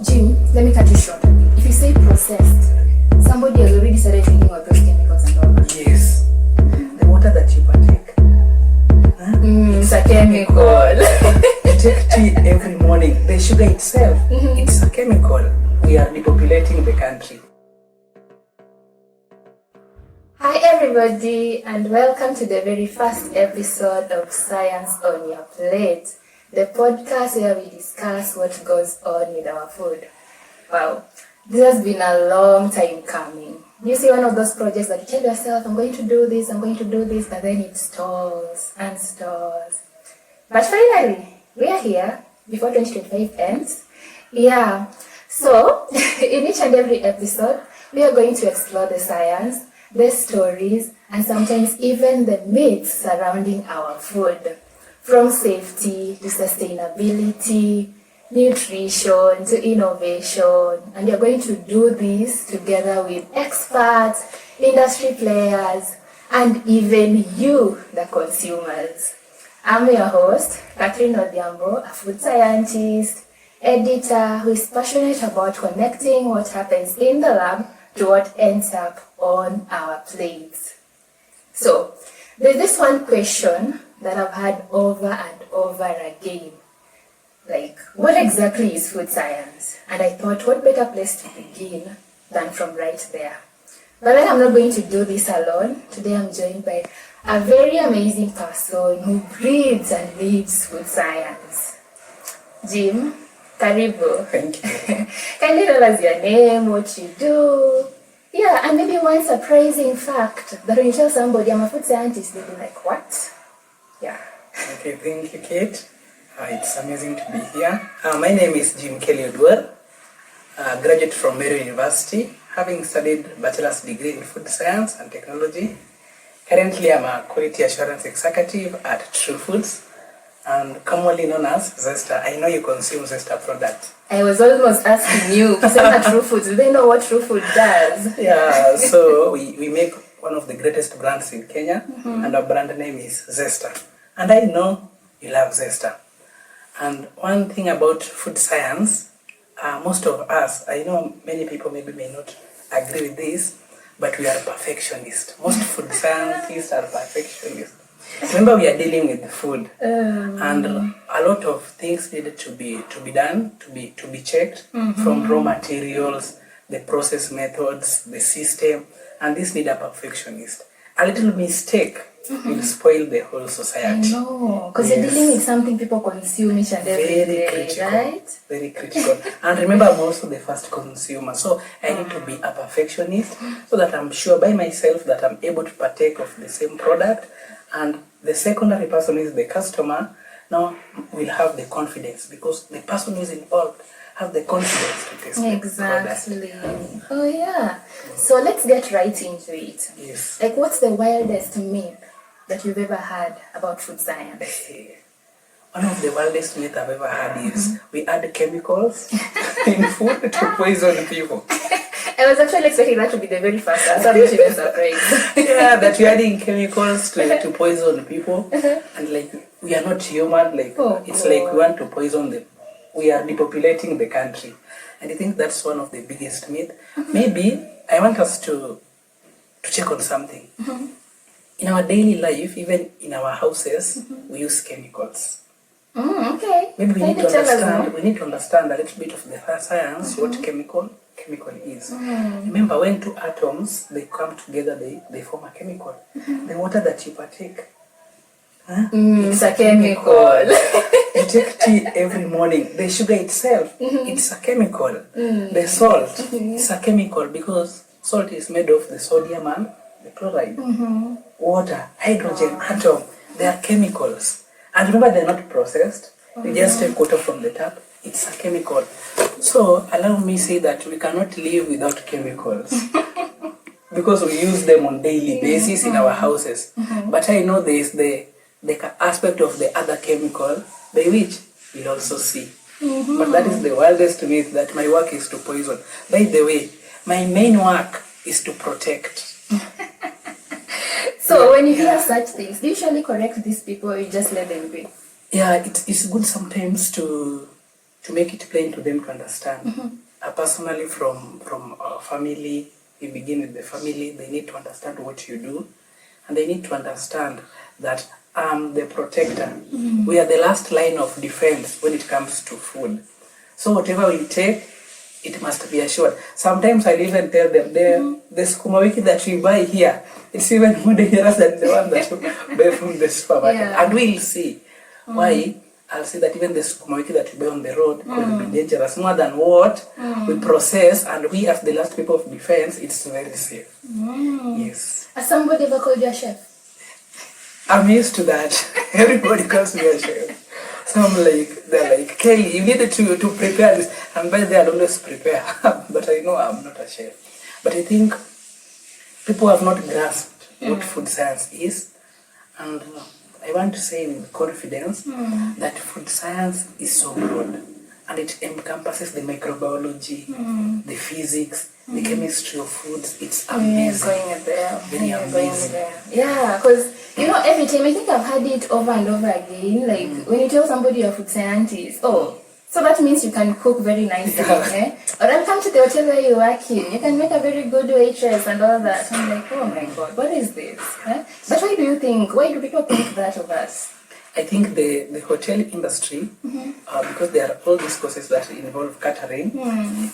Jim, let me cut you short. If you say processed, somebody has already started thinking about those chemicals and all that. Yes. The water that you partake. It's a chemical. You take tea every morning. The sugar itself, it's a chemical. We are depopulating the country. Hi everybody, and welcome to the very first episode of Science on Your Plate, the podcast where we discuss what goes on with our food. Wow, this has been a long time coming. You see, one of those projects that you tell yourself, I'm going to do this, but then it stalls and stalls. But finally, we are here before 2025 ends. Yeah, so in each and every episode, we are going to explore the science, the stories, and sometimes even the myths surrounding our food. From safety to sustainability, nutrition to innovation. And you're going to do this together with experts, industry players, and even you, the consumers. I'm your host, Catherine Odhiambo, a food scientist, editor who is passionate about connecting what happens in the lab to what ends up on our plates. So, there's this one question that I've had over and over again. Like, what exactly is food science? And I thought, what better place to begin than from right there? But then I'm not going to do this alone. Today I'm joined by a very amazing person who breathes and lives food science. Jim, karibu. Thank you. Can you tell us your name, what you do? Yeah, and maybe one surprising fact that when you tell somebody I'm a food scientist, they'll be like, what? Yeah. Okay, thank you, Kate. It's amazing to be here. My name is Jim Kelly Odwar, graduate from Mary University, having studied bachelor's degree in food science and technology. Currently, I'm a quality assurance executive at True Foods, and commonly known as Zesta. I know you consume Zesta products. I was almost asking you, because True Foods, do they know what True Food does? Yeah, so we make one of the greatest brands in Kenya, and our brand name is Zesta. And I know you love Zesta. And one thing about food science, most of us, I know many people maybe may not agree with this, but we are perfectionists. Most food scientists are perfectionists. Remember, we are dealing with food, and a lot of things needed to be done, to be checked, from raw materials, the process methods, the system, and this need a perfectionist. A little mistake will spoil the whole society. I know, because you're dealing with something people consume each and every day, critical, right? Very critical. And remember, I'm also the first consumer, so I need to be a perfectionist so that I'm sure by myself that I'm able to partake of the same product. And the secondary person is the customer. Now will have the confidence because the person who is involved have the confidence to test Exactly. the product. Oh yeah. So let's get right into it. Yes. Like, what's the wildest myth that you've ever heard about food science? One of the wildest myths I've ever had is we add chemicals in food to poison people. I was actually expecting that to be the very first answer, which is surprised. Yeah, that we're adding chemicals to poison people, and like we are not human. Like it's like we want to poison them. We are depopulating the country, and I think that's one of the biggest myths. Maybe I want us to check on something. In our daily life, even in our houses, we use chemicals. Okay. Maybe we need to understand. We need to understand a little bit of the science. What chemical is. Remember, when two atoms they come together, they form a chemical. The water that you partake, It's a chemical. You take tea every morning. The sugar itself, it's a chemical. The salt, it's a chemical because salt is made of the sodium and the chloride. Water, hydrogen, atom, they are chemicals. And remember, they're not processed. You just take water from the tap. It's a chemical. So allow me say that we cannot live without chemicals because we use them on daily basis in our houses. But I know there is the aspect of the other chemical by which we also see. But that is the wildest myth that my work is to poison. By the way, my main work is to protect. So when you hear such things, do you usually correct these people or you just let them be? Yeah, it's good sometimes to to make it plain to them to understand. Personally, from our family, we begin with the family. They need to understand what you do, and they need to understand that I'm the protector. We are the last line of defense when it comes to food. So whatever we take, it must be assured. Sometimes I even tell them, the sukuma wiki that we buy here, it's even more dangerous than the one that you buy from the supermarket. Yeah. And we'll see why. I'll say that even the sukuma wiki that we buy on the road could be dangerous more than what we process, and we as the last people of defense, it's very safe. Yes. Has somebody ever called you a chef? I'm used to that. Everybody calls me a chef. So they're like, Kelly, you needed to prepare this. And by then, I always prepare. But I know I'm not a chef. But I think people have not grasped what food science is. And I want to say with confidence that food science is so broad. And it encompasses the microbiology, the physics, the chemistry of foods. It's amazing. Going there. Very amazing. Yeah, because every time I think I've had it over and over again. Like when you tell somebody you're a food scientist, so that means you can cook very nicely, eh? Or I'll come to the hotel where you work in. You can make a very good waitress and all that. I'm like, oh my God, what is this? Eh? But why do people think that of us? I think the hotel industry, because there are all these courses that involve catering,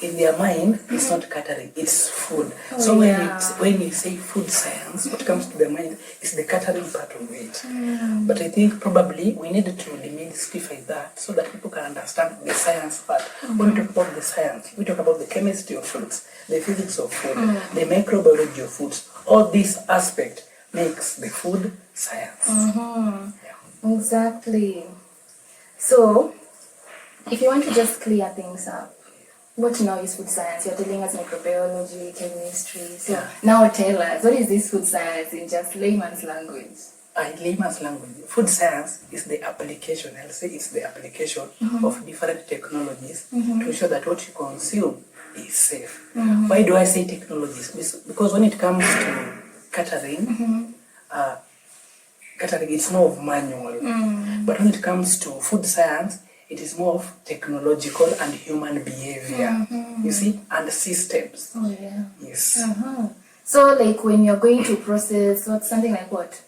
in their mind, it's not catering, it's food. So when you say food science, what comes to their mind is the catering part of it. But I think probably we need to demystify that so that people can understand the science part. When we talk about the science, we talk about the chemistry of foods, the physics of food, the microbiology of foods. All this aspect makes the food science. Exactly. So, if you want to just clear things up, what now is food science? You're telling us microbiology, chemistry. So now tell us, what is this food science in just layman's language? In layman's language, food science is the application, I'll say it's the application of different technologies to ensure that what you consume is safe. Why do I say technologies? Because when it comes to catering, catering, it's more of manual. But when it comes to food science, it is more of technological and human behavior. You see, and systems. Oh yeah. Yes. So like when you're going to process something like what?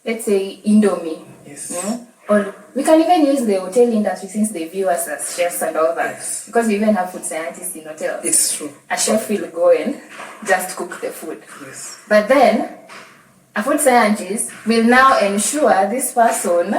Let's say Indomie. Yes. Yeah? Or we can even use the hotel industry since they view us as chefs and all that. Yes. Because we even have food scientists in hotels. It's true. A chef will go and just cook the food. Yes. But then a food scientist will now ensure this person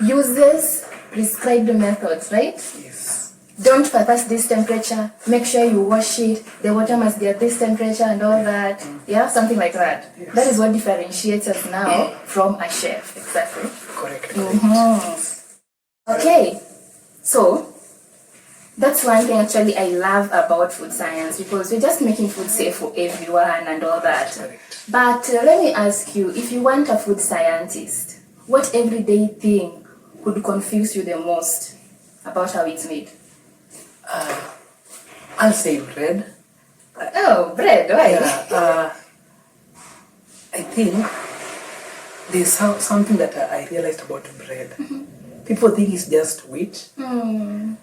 uses prescribed methods, right? Yes. Don't bypass this temperature, make sure you wash it, the water must be at this temperature and all that. Yeah, something like that. Yes. That is what differentiates us now from a chef. Exactly. Correct. Okay, so that's one thing actually I love about food science, because we're just making food safe for everyone and all that. Correct. But let me ask you, if you want a food scientist, what everyday thing would confuse you the most about how it's made? I'll say bread. Oh, bread, why? Yeah, I think there's something that I realized about bread. People think it's just wheat. You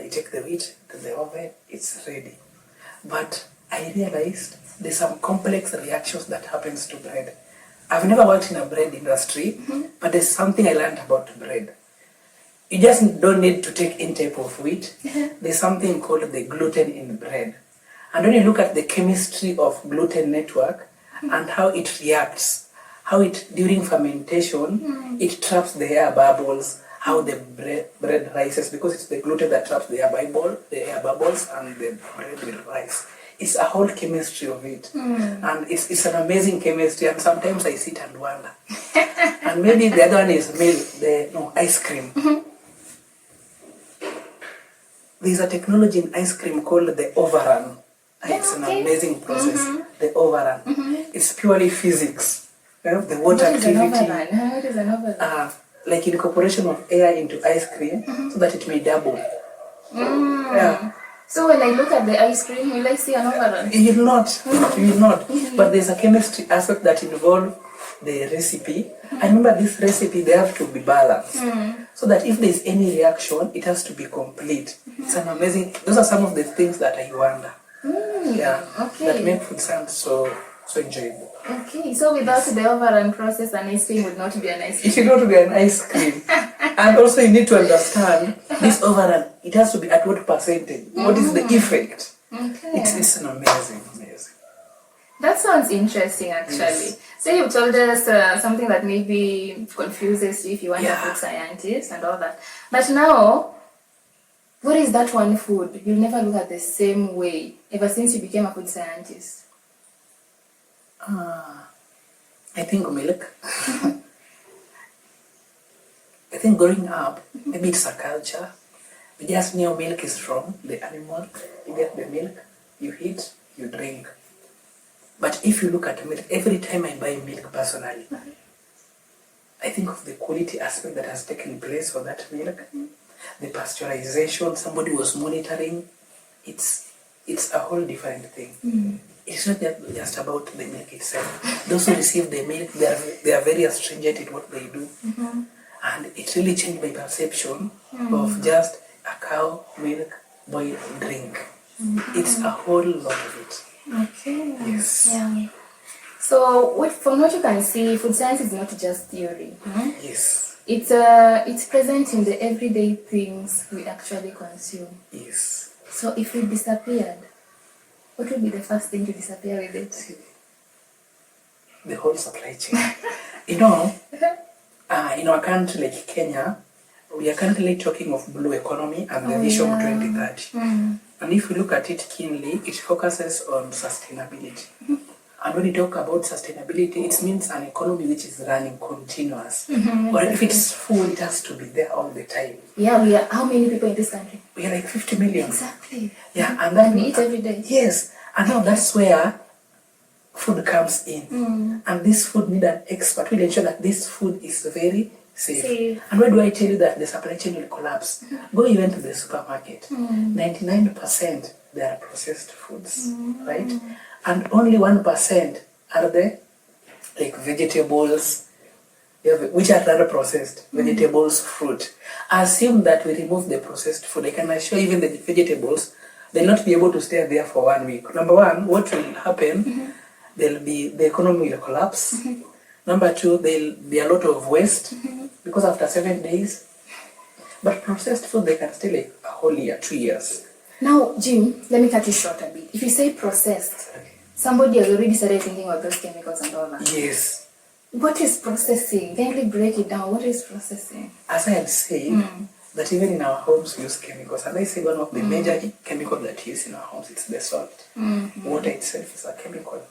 take the wheat to the oven, it's ready. But I realized there's some complex reactions that happens to bread. I've never worked in a bread industry, but there's something I learned about bread. You just don't need to take any type of wheat. There's something called the gluten in bread. And when you look at the chemistry of gluten network and how it reacts, how it, during fermentation, it traps the air bubbles, how the bread rises, because it's the gluten that traps the air bubbles, and the bread will rise. It's a whole chemistry of it. And it's an amazing chemistry, and sometimes I sit and wonder. And maybe the other one is milk, ice cream. There's a technology in ice cream called the overrun. And it's an amazing process, the overrun. It's purely physics. The water activity. What is an overrun? Like incorporation of air into ice cream so that it may double. Yeah. So when I look at the ice cream, will I see an overrun? You will not. You will not. But there's a chemistry aspect that involves the recipe. I remember this recipe, they have to be balanced. So that if there's any reaction, it has to be complete. It's an amazing, those are some of the things that I wonder. Yeah. Okay. That make food sound so enjoyable. Okay, so without the overrun process, an ice cream would not be an ice cream. It should not be an ice cream. And also you need to understand this overrun, it has to be at what percentage? What is the effect? Okay. It's an amazing. That sounds interesting, actually. Yes. So you told us something that maybe confuses you if you want a food scientist and all that. But now, what is that one food you'll never look at the same way ever since you became a food scientist? I think milk. I think growing up, maybe it's a culture. We just knew milk is from the animal. You get the milk, you eat, you drink. But if you look at milk, every time I buy milk personally, I think of the quality aspect that has taken place for that milk. The pasteurization, somebody was monitoring. It's a whole different thing. It's not just about the milk itself. Those who receive the milk, they are very stringent in what they do. And it really changed my perception of just a cow milk boiled drink. It's a whole lot of it. Okay. Yes. Yeah. So from what you can see, food science is not just theory. Yes. It's present in the everyday things we actually consume. Yes. So if it disappeared, what would be the first thing to disappear with it? The whole supply chain. You know, in our country like Kenya, we are currently talking of blue economy and the vision 2030. And if we look at it keenly, it focuses on sustainability. And when you talk about sustainability, it means an economy which is running continuous. Or if it's full, it has to be there all the time. Yeah, we are. How many people in this country? We are like 50 million. Exactly. Yeah, and we eat every day. Yes, and now that's where food comes in. And this food need an expert. We'll ensure that this food is very safe. And why do I tell you that the supply chain will collapse? Go even to the supermarket. 99% they are processed foods, right? And only 1% are the like vegetables, which are rather processed, vegetables, fruit. Assume that we remove the processed food. I can assure even the vegetables, they'll not be able to stay there for 1 week. Number one, what will happen? The economy will collapse. Number two, there'll be a lot of waste because after 7 days. But processed food, they can stay like a whole year, 2 years. Now, Jim, let me cut you short a bit. If you say processed, somebody has already started thinking about those chemicals and all that. Yes. What is processing? Can you break it down? What is processing? As I had said, that even in our homes we use chemicals. And I say one of the major chemicals that we use in our homes, it's the salt. Water itself is a chemical.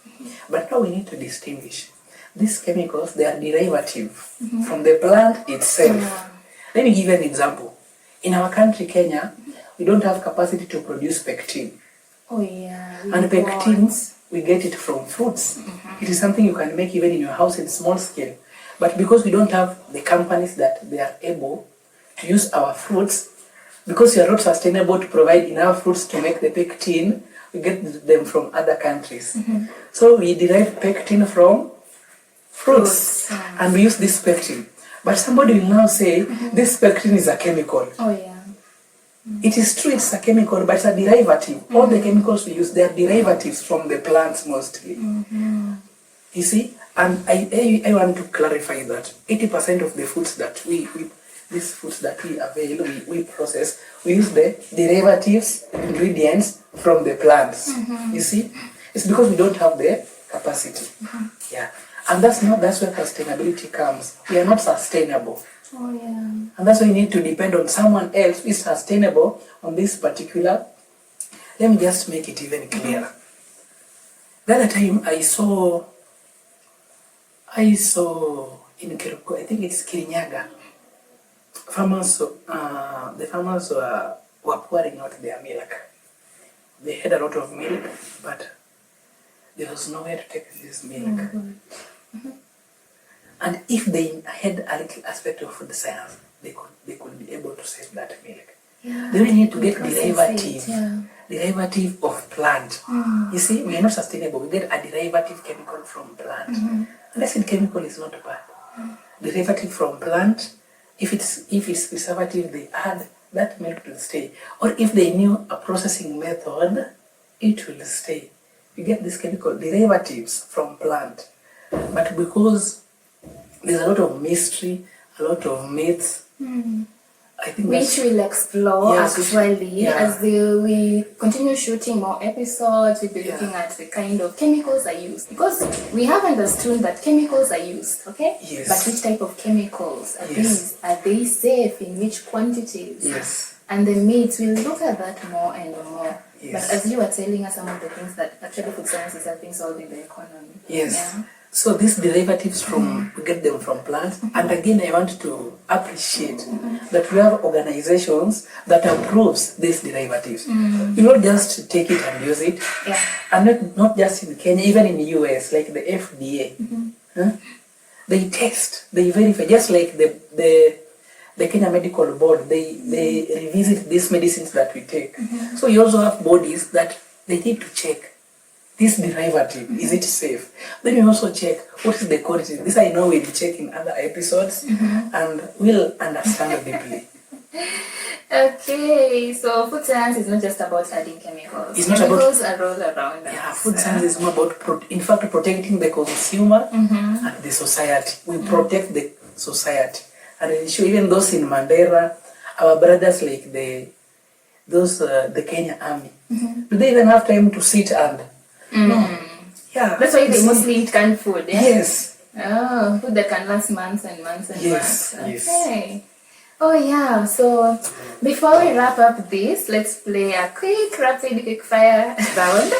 But now we need to distinguish. These chemicals, they are derivative from the plant itself. Let me give you an example. In our country, Kenya, we don't have capacity to produce pectin. Oh yeah. And pectins, we get it from fruits. It is something you can make even in your house in small scale. But because we don't have the companies that they are able to use our fruits, because we are not sustainable to provide enough fruits to make the pectin, we get them from other countries. So we derive pectin from fruits. And we use this pectin. But somebody will now say, this pectin is a chemical. Oh yeah. It is true it's a chemical, but it's a derivative. All the chemicals we use, they are derivatives from the plants mostly. You see? And I want to clarify that 80% of the foods that these foods that we avail, we process, we use the derivatives, ingredients from the plants. You see? It's because we don't have the capacity. Yeah. And that's where sustainability comes. We are not sustainable. Oh yeah. And that's why you need to depend on someone else who is sustainable on this particular. Let me just make it even clearer. The other time I saw in Kiruko, I think it's Kirinyaga, the farmers were pouring out their milk. They had a lot of milk, but there was nowhere to take this milk. And if they had a little aspect of food science, they could be able to save that milk. They really need to get derivatives. derivative of plant. You see, we are not sustainable. We get a derivative chemical from plant. And I said chemical is not bad. Derivative from plant, if it's preservative, they add, that milk will stay. Or if they knew a processing method, it will stay. You get this chemical derivatives from plant. But because there's a lot of mystery, a lot of myths, I think which we'll explore actually as we continue shooting more episodes. We'll be looking at the kind of chemicals are used, because we have understood that chemicals are used, okay? Yes. But which type of chemicals are these? Are they safe? In which quantities? Yes. And the myths, we'll look at that more and more. Yes. But as you were telling us some of the things that actually food science is helping solve in the economy. Yes. Yeah? So these derivatives we get them from plants. And again, I want to appreciate that we have organizations that approves these derivatives. You don't just take it and use it. Yeah. And not just in Kenya, even in the US, like the FDA. They test, they verify, just like the Kenya Medical Board, they revisit these medicines that we take. So you also have bodies that they need to check this derivative, is it safe? Then you also check what is the quality. This I know we'll check in other episodes and we'll understand deeply. Okay, so food science is not just about adding chemicals. It's not chemicals are all around us. Yeah, food science is more about, in fact, protecting the consumer and the society. We protect the society. And ensure even those in Mandera, our brothers like the Kenya Army, do they even have time to sit and no? Yeah. That's why they mostly eat canned food. Yeah? Yes. Oh, food that can last months and months and months. Yes. Okay. Oh yeah. So before we wrap up this, let's play a quick rapid quick fire round.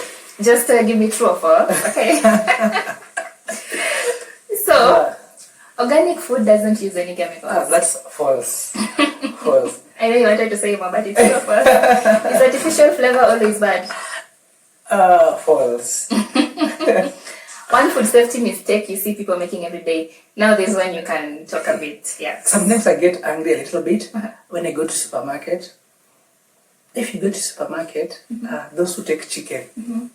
Just give me true or false. Okay. So organic food doesn't use any chemicals. That's false. False. I know you wanted to say more, but it's true or false. Is artificial flavor always bad? False. One food safety mistake you see people making every day. Now there's one you can talk a bit. Yeah. Sometimes I get angry a little bit when I go to supermarket. If you go to supermarket, those who take chicken,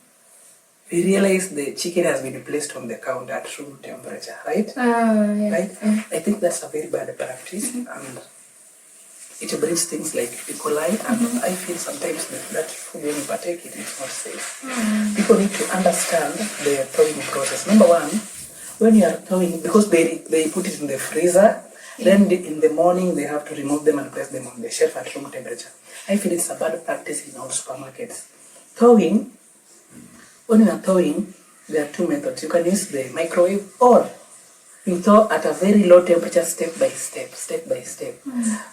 we realize the chicken has been placed on the counter at room temperature, right? Right? I think that's a very bad practice, and it brings things like E. coli, and I feel sometimes that food, when you partake it, it's not safe. People need to understand the thawing process. Number one, when you are thawing, because they put it in the freezer, then in the morning they have to remove them and place them on the shelf at room temperature. I feel it's a bad practice in all supermarkets. Thawing, when you are thawing, there are two methods. You can use the microwave, or you thaw at a very low temperature, step by step.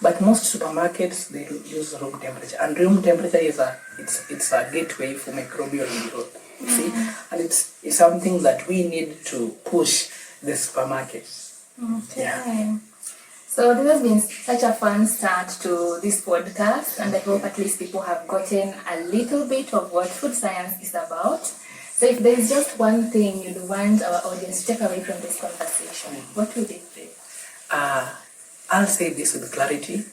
But most supermarkets, they use room temperature, and room temperature is it's a gateway for microbial growth. You see, and it's something that we need to push the supermarkets. Okay. Yeah. So this has been such a fun start to this podcast, and I hope at least people have gotten a little bit of what food science is about. So if there is just one thing you'd want our audience to take away from this conversation, what would it be? I'll say this with clarity,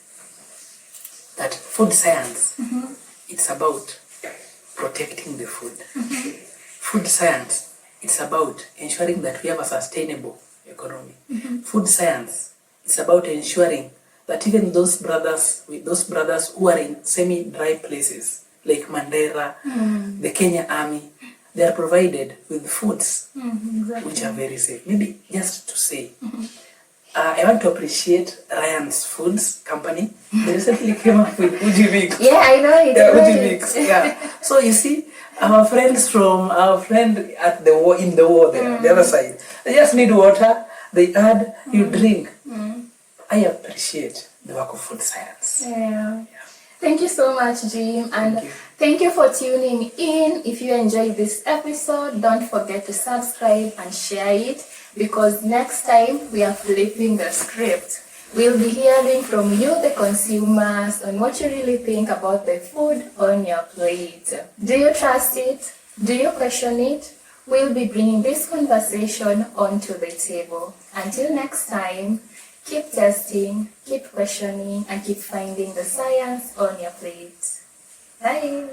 that food science, it's about protecting the food. Food science, it's about ensuring that we have a sustainable economy. Food science, it's about ensuring that even those brothers who are in semi-dry places, like Mandera, the Kenya Army, they are provided with foods which are very safe. Maybe just to say, I want to appreciate Ryan's Foods company. They recently came up with Uji Mix. Yeah, I know it. Yeah, Uji Mix. Yeah. So you see, our friend at the war, in the war there, the other side, they just need water. They add, you drink. I appreciate the work of food science. Yeah. Thank you so much, Jim, and thank you for tuning in. If you enjoyed this episode, don't forget to subscribe and share it, because next time we are flipping the script. We'll be hearing from you, the consumers, on what you really think about the food on your plate. Do you trust it? Do you question it? We'll be bringing this conversation onto the table. Until next time, keep testing, keep questioning, and keep finding the science on your plate. Bye!